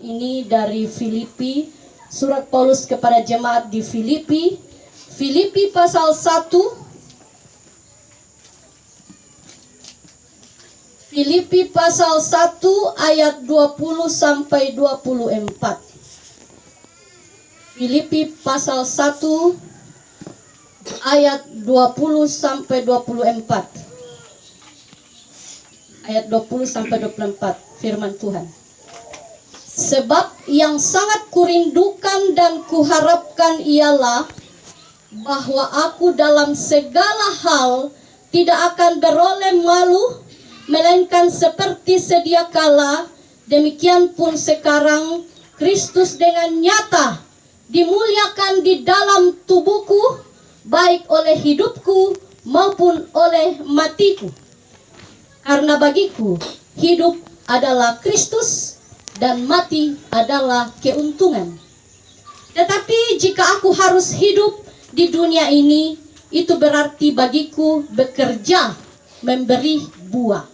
Ini dari Filipi, surat Paulus kepada jemaat di Filipi, Filipi pasal 1, Filipi pasal 1 ayat 20 sampai 24. Filipi pasal 1 ayat 20 sampai 24. Ayat 20 sampai 24, firman Tuhan. Sebab yang sangat kurindukan dan kuharapkan ialah bahwa aku dalam segala hal tidak akan beroleh malu, melainkan seperti sedia kala, demikian pun sekarang Kristus dengan nyata dimuliakan di dalam tubuhku, baik oleh hidupku maupun oleh matiku. Karena bagiku hidup adalah Kristus dan mati adalah keuntungan. Tetapi jika aku harus hidup di dunia ini, itu berarti bagiku bekerja, memberi buah.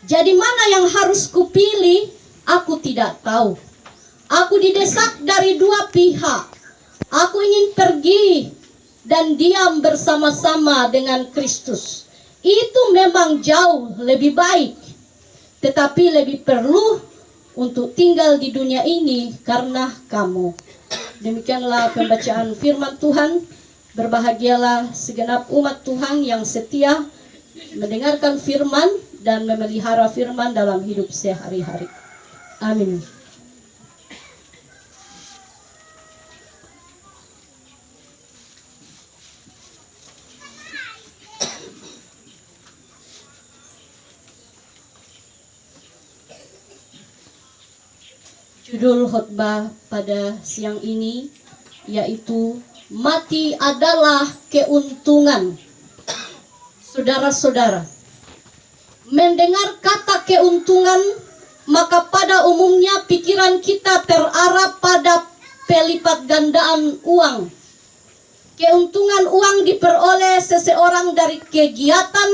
Jadi mana yang harus kupilih, aku tidak tahu. Aku didesak dari dua pihak. Aku ingin pergi dan diam bersama-sama dengan Kristus. Itu memang jauh lebih baik. Tetapi lebih perlu untuk tinggal di dunia ini karena kamu. Demikianlah pembacaan firman Tuhan. Berbahagialah segenap umat Tuhan yang setia mendengarkan firman dan memelihara firman dalam hidup sehari-hari. Amin. Judul khotbah pada siang ini yaitu mati adalah keuntungan. Saudara-saudara, mendengar kata keuntungan, maka pada umumnya pikiran kita terarah pada pelipat gandaan uang. Keuntungan uang diperoleh seseorang dari kegiatan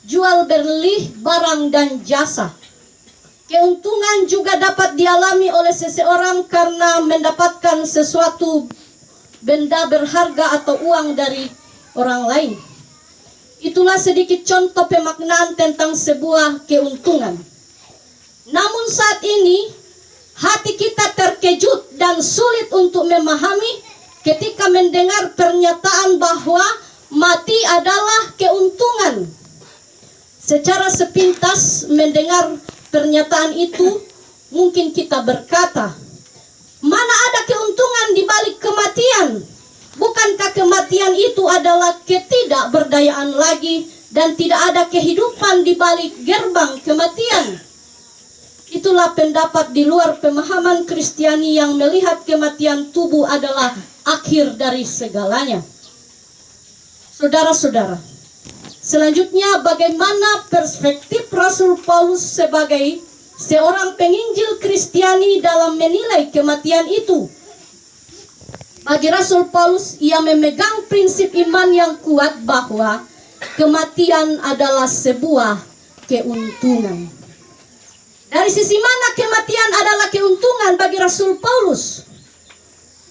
jual beli barang dan jasa. Keuntungan juga dapat dialami oleh seseorang karena mendapatkan sesuatu benda berharga atau uang dari orang lain. Itulah sedikit contoh pemaknaan tentang sebuah keuntungan. Namun saat ini, hati kita terkejut dan sulit untuk memahami ketika mendengar pernyataan bahwa mati adalah keuntungan. Secara sepintas mendengar pernyataan itu, mungkin kita berkata, mana ada keuntungan di balik kematian? Bukankah kematian itu adalah ketidakberdayaan lagi dan tidak ada kehidupan di balik gerbang kematian? Itulah pendapat di luar pemahaman Kristiani yang melihat kematian tubuh adalah akhir dari segalanya. Saudara-saudara, selanjutnya bagaimana perspektif Rasul Paulus sebagai seorang penginjil Kristiani dalam menilai kematian itu? Bagi Rasul Paulus, ia memegang prinsip iman yang kuat bahwa kematian adalah sebuah keuntungan. Dari sisi mana kematian adalah keuntungan bagi Rasul Paulus?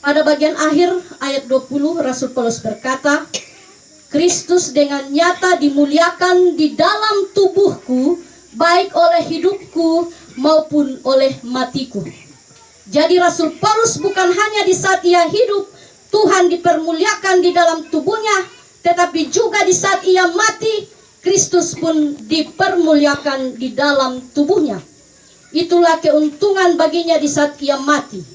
Pada bagian akhir ayat 20, Rasul Paulus berkata, Kristus dengan nyata dimuliakan di dalam tubuhku, baik oleh hidupku maupun oleh matiku. Jadi Rasul Paulus bukan hanya di saat ia hidup, Tuhan dipermuliakan di dalam tubuhnya, tetapi juga di saat ia mati, Kristus pun dipermuliakan di dalam tubuhnya. Itulah keuntungan baginya di saat ia mati.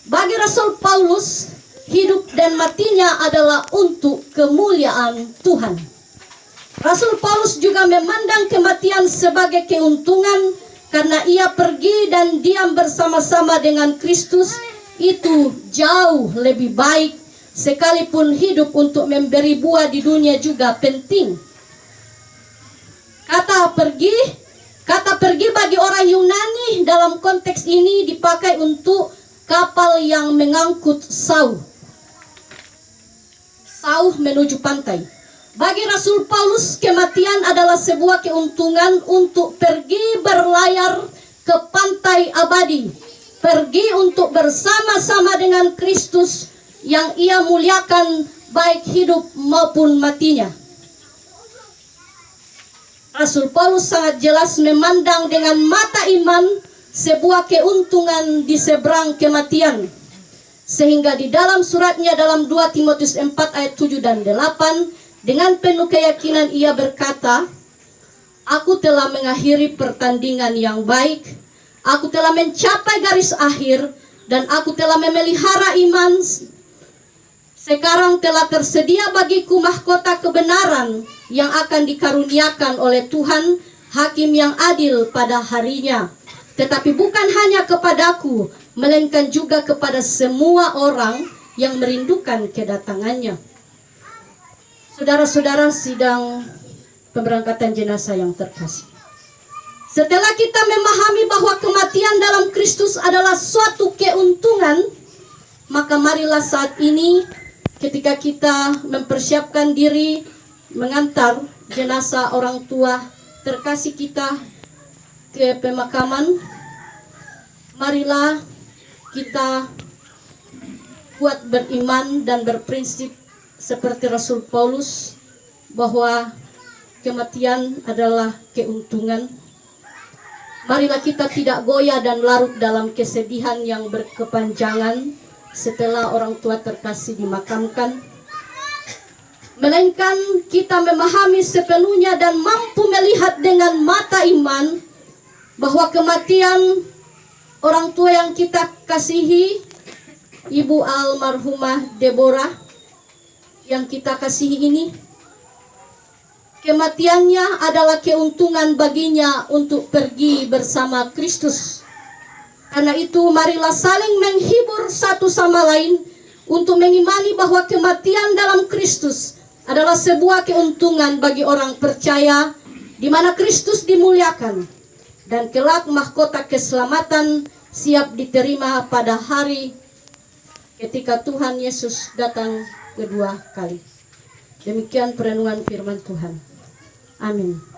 Bagi Rasul Paulus, hidup dan matinya adalah untuk kemuliaan Tuhan. Rasul Paulus juga memandang kematian sebagai keuntungan karena ia pergi dan diam bersama-sama dengan Kristus. Itu jauh lebih baik, sekalipun hidup untuk memberi buah di dunia juga penting. Kata pergi bagi orang Yunani dalam konteks ini dipakai untuk kapal yang mengangkut sauh menuju pantai. Bagi Rasul Paulus, kematian adalah sebuah keuntungan untuk pergi berlayar ke pantai abadi, pergi untuk bersama-sama dengan Kristus yang ia muliakan baik hidup maupun matinya. Rasul Paulus sangat jelas memandang dengan mata iman sebuah keuntungan di seberang kematian. Sehingga di dalam suratnya dalam 2 Timotius 4 ayat 7 dan 8, dengan penuh keyakinan ia berkata, "Aku telah mengakhiri pertandingan yang baik, aku telah mencapai garis akhir, dan aku telah memelihara iman. Sekarang telah tersedia bagiku mahkota kebenaran yang akan dikaruniakan oleh Tuhan, Hakim yang adil pada harinya. Tetapi bukan hanya kepadaku, melainkan juga kepada semua orang yang merindukan kedatangannya." Saudara-saudara sidang pemberangkatan jenazah yang terkasih, setelah kita memahami bahwa kematian dalam Kristus adalah suatu keuntungan, maka marilah saat ini ketika kita mempersiapkan diri mengantar jenazah orang tua terkasih kita ke pemakaman, marilah kita kuat beriman dan berprinsip seperti Rasul Paulus bahwa kematian adalah keuntungan. Marilah kita tidak goyah dan larut dalam kesedihan yang berkepanjangan setelah orang tua terkasih dimakamkan, melainkan kita memahami sepenuhnya dan mampu melihat dengan mata iman bahwa kematian orang tua yang kita kasihi, Ibu almarhumah Deborah yang kita kasihi ini, kematiannya adalah keuntungan baginya untuk pergi bersama Kristus. Karena itu marilah saling menghibur satu sama lain untuk mengimani bahwa kematian dalam Kristus adalah sebuah keuntungan bagi orang percaya, di mana Kristus dimuliakan dan kelak mahkota keselamatan siap diterima pada hari ketika Tuhan Yesus datang kedua kali. Demikian perenungan firman Tuhan. Amin.